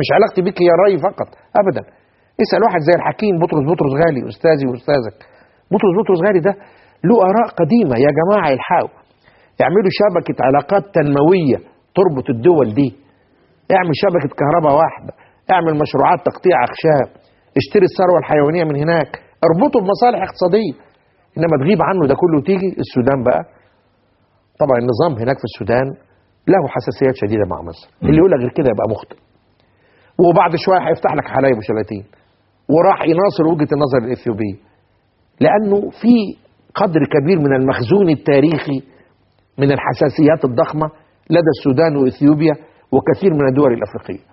مش علاقتي بيك هي الرأي فقط ابدا. اسال واحد زي الحكيم بطرس غالي، استاذي واستاذك. بطرس غالي ده له اراء قديمه. يا جماعه الحقوا، اعملوا شبكه علاقات تنمويه تربط الدول دي، اعمل شبكه كهرباء واحده، اعمل مشروعات تقطيع اخشاب، اشتري الثروه الحيوانيه من هناك، اربطه بمصالح اقتصاديه. انما تغيب عنه ده كله وتيجي السودان بقى. طبعا النظام هناك في السودان له حساسيات شديده مع مصر، اللي يقول لك غير كده يبقى مخطئ. وبعد شويه هيفتح لك حلايب وشلاتين، وراح يناصر وجهه النظر الاثيوبيه، لانه في قدر كبير من المخزون التاريخي من الحساسيات الضخمه لدى السودان واثيوبيا وكثير من الدول الافريقيه.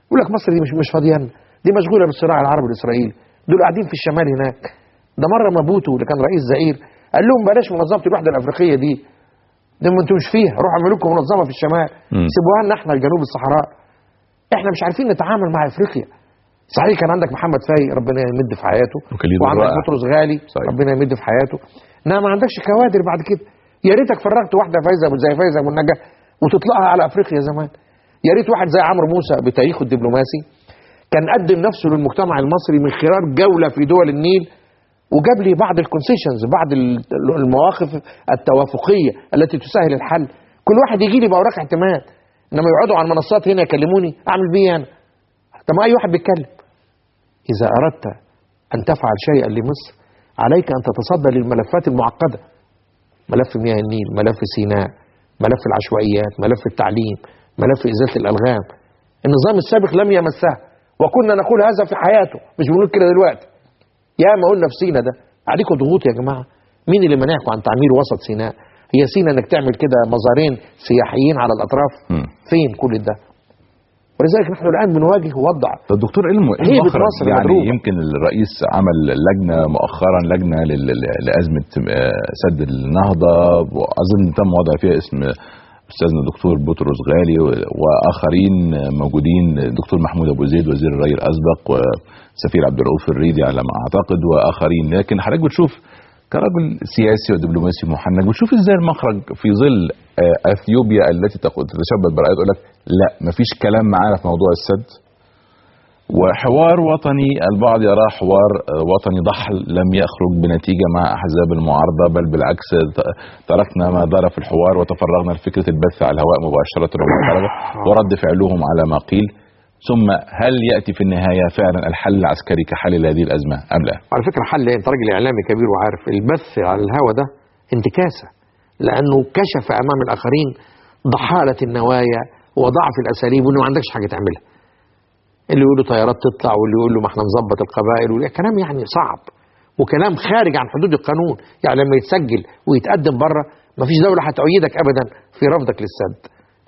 يقول لك مصر دي مش فاضيان، دي مشغوله بالصراع العربي الاسرائيلي، دول قاعدين في الشمال هناك. ده مره مابوتو اللي كان رئيس زئير قال لهم بلاش منظمه الوحده الافريقيه دي ما انتوا مش فيها، روحوا اعملوا لكم منظمه في الشمال، سيبوها لنا احنا جنوب الصحراء، احنا مش عارفين نتعامل مع افريقيا. صحيح كان عندك محمد فايق ربنا يمد في حياته، وعندك بطرس غالي ربنا يمد في حياته، انما ما عندكش كوادر بعد كده. يا ريتك فرغت واحده زي فايزه ابو النجا وتطلعها على افريقيا زمان. يا ريت واحد زي عمرو موسى بتاريخه الدبلوماسي كان قدم نفسه للمجتمع المصري من خلال جوله في دول النيل، وجاب لي بعض الكونسيشنز، بعض المواقف التوافقيه التي تسهل الحل. كل واحد يجي لي باوراق اعتماد، انما يقعدوا على المنصات هنا يكلموني اعمل بيه انا. طب ما اي واحد بيتكلم. اذا اردت ان تفعل شيئا لمصر عليك ان تتصدى للملفات المعقده، ملف مياه النيل، ملف سيناء، ملف العشوائيات، ملف التعليم، ملف ازاله الالغام. النظام السابق لم يمسها، وكنا نقول هذا في حياته، مش بنقول كده دلوقتي. يا ما قلنا في سيناء ده عليكم ضغوط يا جماعه. مين اللي منعكم عن تعمير وسط سيناء؟ هي سيناء انك تعمل كده مزارين سياحيين على الاطراف؟ فين كل ده؟ ولذلك نحن الان بنواجه وضع. الدكتور هيبة مصر يعني مدروبة. يمكن الرئيس عمل لجنه مؤخرا، لجنه لازمه سد النهضه، واظن تم وضع فيها اسم استاذنا الدكتور بطرس غالي واخرين موجودين، الدكتور محمود ابو زيد وزير الري الاسبق، وسفير عبد الرؤوف الريدي على ما اعتقد، واخرين. لكن حضرتك بتشوف كرجل سياسي ودبلوماسي محنك، بتشوف ازاي المخرج في ظل اثيوبيا التي تتشبث برأيها تقول لك لا مفيش كلام معانا في موضوع السد، وحوار وطني البعض يراه حوار وطني ضحل لم يخرج بنتيجة مع أحزاب المعارضة، بل بالعكس تركنا ما دار في الحوار وتفرغنا لفكرة البث على الهواء مباشرة ورد فعلهم على ما قيل. ثم هل يأتي في النهاية فعلا الحل العسكري كحل لهذه الأزمة أم لا؟ على فكرة حل، انت راجل إعلامي كبير وعارف البث على الهواء ده انتكاسة، لأنه كشف أمام الآخرين ضحالة النوايا وضعف الأساليب وإنه ما عندكش حاجة تعملها. اللي يقولوا طيارات تطلع، واللي يقول له ما احنا نظبط القبائل، كلام يعني صعب وكلام خارج عن حدود القانون. يعني لما يتسجل ويتقدم بره ما فيش دولة هتؤيدك أبدا في رفضك للسد.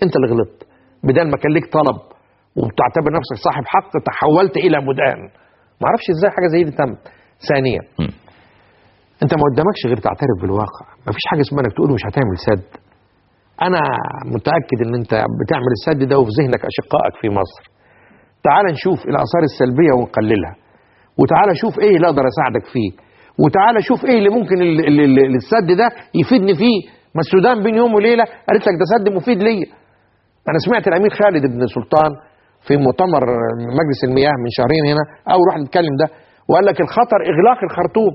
أنت اللي غلطت، بدل ما كان ليك طلب وبتعتبر نفسك صاحب حق تحولت إلى مدان. ما اعرفش ازاي حاجة زي دي تمت. ثانيا أنت ما قدامكش غير تعترف بالواقع، ما فيش حاجة اسمها انك تقول مش هتعمل سد. أنا متأكد إن أنت بتعمل السد ده وفي ذهنك أشقائك في مصر. تعال نشوف الآثار السلبية ونقللها، وتعال شوف ايه اللي اقدر اساعدك فيه، وتعال شوف ايه اللي ممكن السد ده يفيدني فيه. ما السودان بين يوم وليلة قالت لك ده سد مفيد ليا. انا سمعت الامير خالد بن سلطان في مؤتمر مجلس المياه من شهرين هنا، اول واحد اتكلم ده، وقال لك الخطر اغلاق الخرطوم.